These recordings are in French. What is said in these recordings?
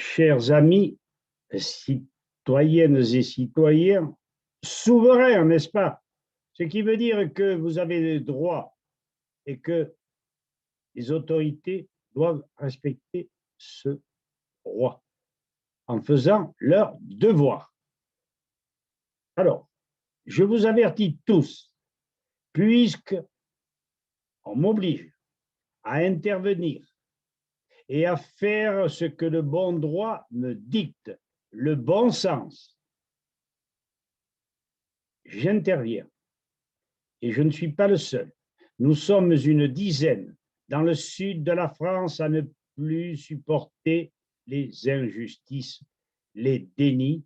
chers amis, citoyennes et citoyens, souverains, n'est-ce pas? Ce qui veut dire que vous avez des droits et que les autorités doivent respecter ce droit en faisant leur devoir. Alors, je vous avertis tous, puisque on m'oblige à intervenir et à faire ce que le bon droit me dicte, le bon sens. J'interviens et je ne suis pas le seul. Nous sommes une dizaine dans le sud de la France à ne plus supporter les injustices, les dénis,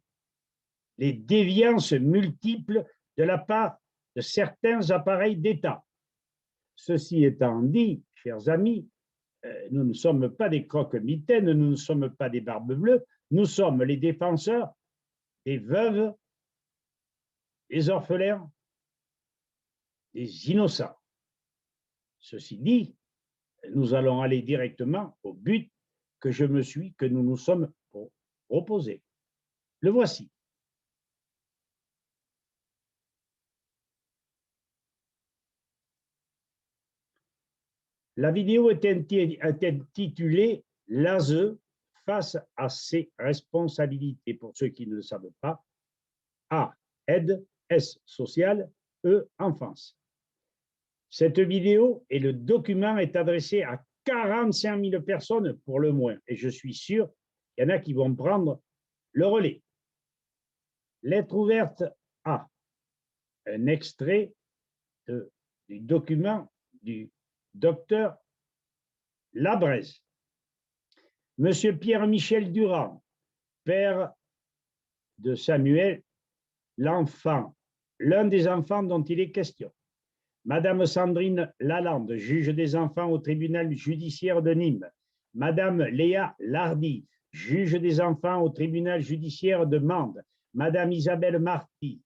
les déviances multiples de la part de certains appareils d'État. Ceci étant dit, chers amis, nous ne sommes pas des croque-mitaines, nous ne sommes pas des barbes bleues, nous sommes les défenseurs des veuves, des orphelins, des innocents. Ceci dit, nous allons aller directement au but que nous nous sommes proposés. Le voici. La vidéo est intitulée « L'ASE face à ses responsabilités ». Pour ceux qui ne le savent pas, A, aide, S, social, E, enfance. Cette vidéo et le document est adressé à 45 000 personnes pour le moins, et je suis sûr qu'il y en a qui vont prendre le relais. Lettre ouverte A, un extrait du document du docteur Labrèze. Monsieur Pierre-Michel Durand, père de Samuel, l'enfant, l'un des enfants dont il est question. Madame Sandrine Lalande, juge des enfants au tribunal judiciaire de Nîmes. Madame Léa Lardy, juge des enfants au tribunal judiciaire de Mende. Madame Isabelle Marty,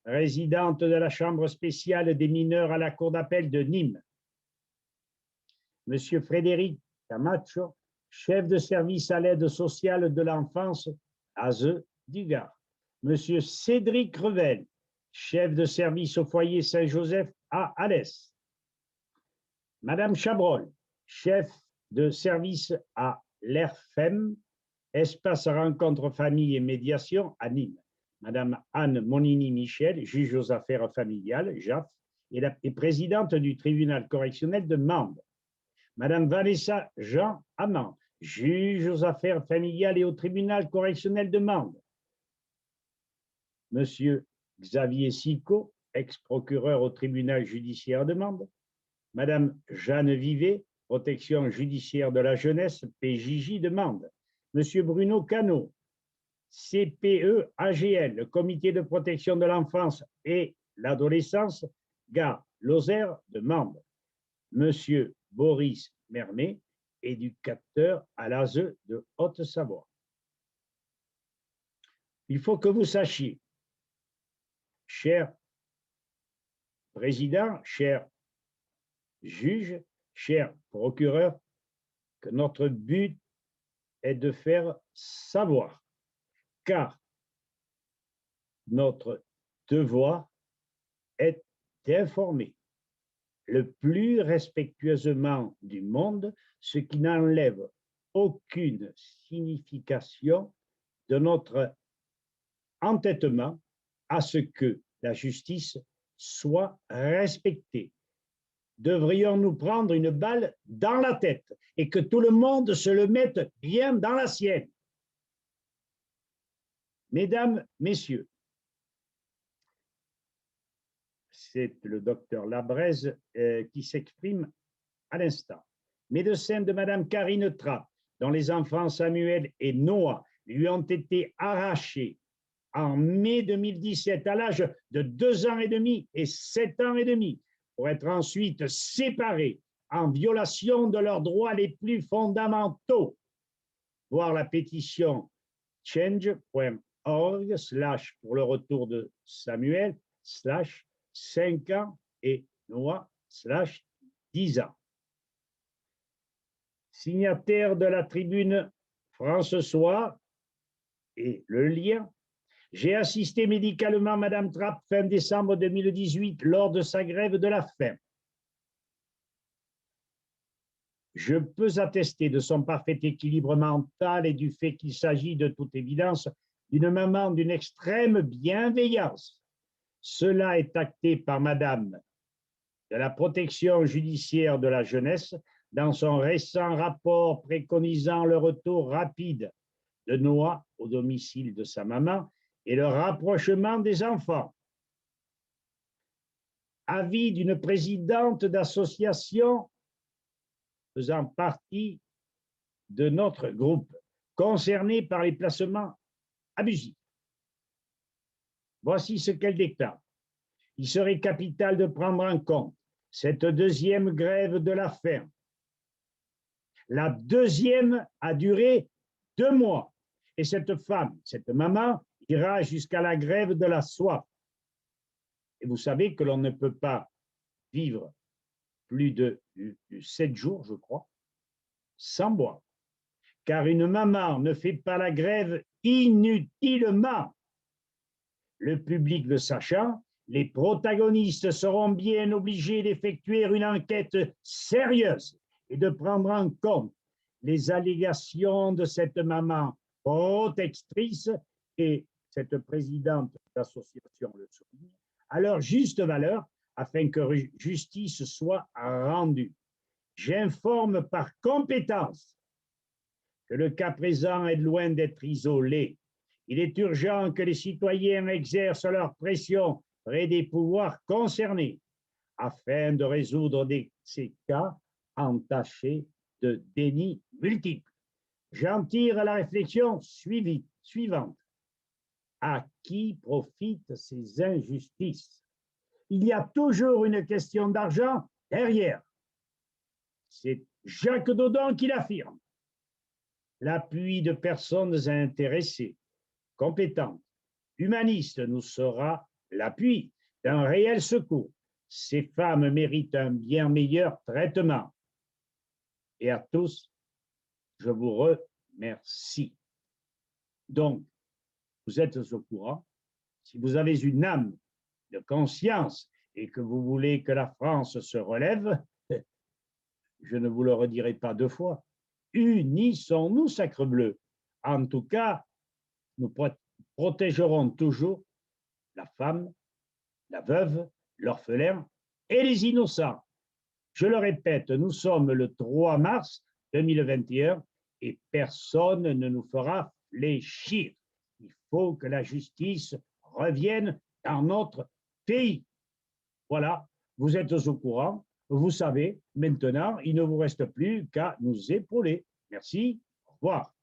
résidente de la chambre spéciale des mineurs à la cour d'appel de Nîmes. Monsieur Frédéric Camacho, chef de service à l'aide sociale de l'enfance, ASE du Gard. Monsieur Cédric Revel, chef de service au foyer Saint-Joseph à Alès. Madame Chabrol, chef de service à l'ERFEM, espace rencontre famille et médiation à Nîmes. Madame Anne Monini-Michel, juge aux affaires familiales, JAF, et présidente du tribunal correctionnel de Mende. Madame Vanessa Jean Amand, juge aux affaires familiales et au tribunal correctionnel de Mende. Monsieur Xavier Sicot, ex-procureur au tribunal judiciaire de Mende. Madame Jeanne Vivet, protection judiciaire de la jeunesse, PJJ de Mende. Monsieur Bruno Cano, CPE AGL, le comité de protection de l'enfance et l'adolescence, Gare Lozère de Mende. Monsieur Boris Mermet, éducateur à l'ASE de Haute-Savoie. Il faut que vous sachiez, cher président, cher juge, cher procureur, que notre but est de faire savoir, car notre devoir est d'informer le plus respectueusement du monde, ce qui n'enlève aucune signification de notre entêtement à ce que la justice soit respectée. Devrions-nous prendre une balle dans la tête et que tout le monde se le mette bien dans la sienne? Mesdames, messieurs, c'est le docteur Labrèze qui s'exprime à l'instant. Médecin de Madame Karine Trapp, dont les enfants Samuel et Noah lui ont été arrachés en mai 2017 à l'âge de 2 ans et demi et 7 ans et demi, pour être ensuite séparés en violation de leurs droits les plus fondamentaux. Voir la pétition change.org/ pour le retour de Samuel/ 5 ans et Noah/ 10 ans. Signataire de la tribune François et le lien. J'ai assisté médicalement Madame Trapp fin décembre 2018 lors de sa grève de la faim. Je peux attester de son parfait équilibre mental et du fait qu'il s'agit de toute évidence d'une maman d'une extrême bienveillance. Cela est acté par Madame de la protection judiciaire de la jeunesse dans son récent rapport préconisant le retour rapide de Noah au domicile de sa maman et le rapprochement des enfants. Avis d'une présidente d'association faisant partie de notre groupe, concernée par les placements abusifs. Voici ce qu'elle déclare. Il serait capital de prendre en compte cette deuxième grève de la faim. La deuxième a duré 2 mois et cette femme, cette maman, ira jusqu'à la grève de la soif. Et vous savez que l'on ne peut pas vivre plus de 7 jours, je crois, sans boire. Car une maman ne fait pas la grève inutilement. Le public le sachant, les protagonistes seront bien obligés d'effectuer une enquête sérieuse et de prendre en compte les allégations de cette maman protectrice et cette présidente d'association le souligne, à leur juste valeur afin que justice soit rendue. J'informe par compétence que le cas présent est loin d'être isolé. Il est urgent que les citoyens exercent leur pression près des pouvoirs concernés afin de résoudre ces cas entachés de déni multiples. J'en tire la réflexion suivante. À qui profitent ces injustices? Il y a toujours une question d'argent derrière. C'est Jacques Dodon qui l'affirme. L'appui de personnes intéressées, compétentes, humanistes nous sera l'appui d'un réel secours. Ces femmes méritent un bien meilleur traitement. Et à tous, je vous remercie. Donc, vous êtes au courant. Si vous avez une âme de conscience et que vous voulez que la France se relève, je ne vous le redirai pas 2 fois. Unissons-nous, sacrebleu. En tout cas, nous protégerons toujours la femme, la veuve, l'orphelin et les innocents. Je le répète, nous sommes le 3 mars 2021 et personne ne nous fera fléchir. Il faut que la justice revienne dans notre pays. Voilà, vous êtes au courant, vous savez, maintenant, il ne vous reste plus qu'à nous épauler. Merci, au revoir.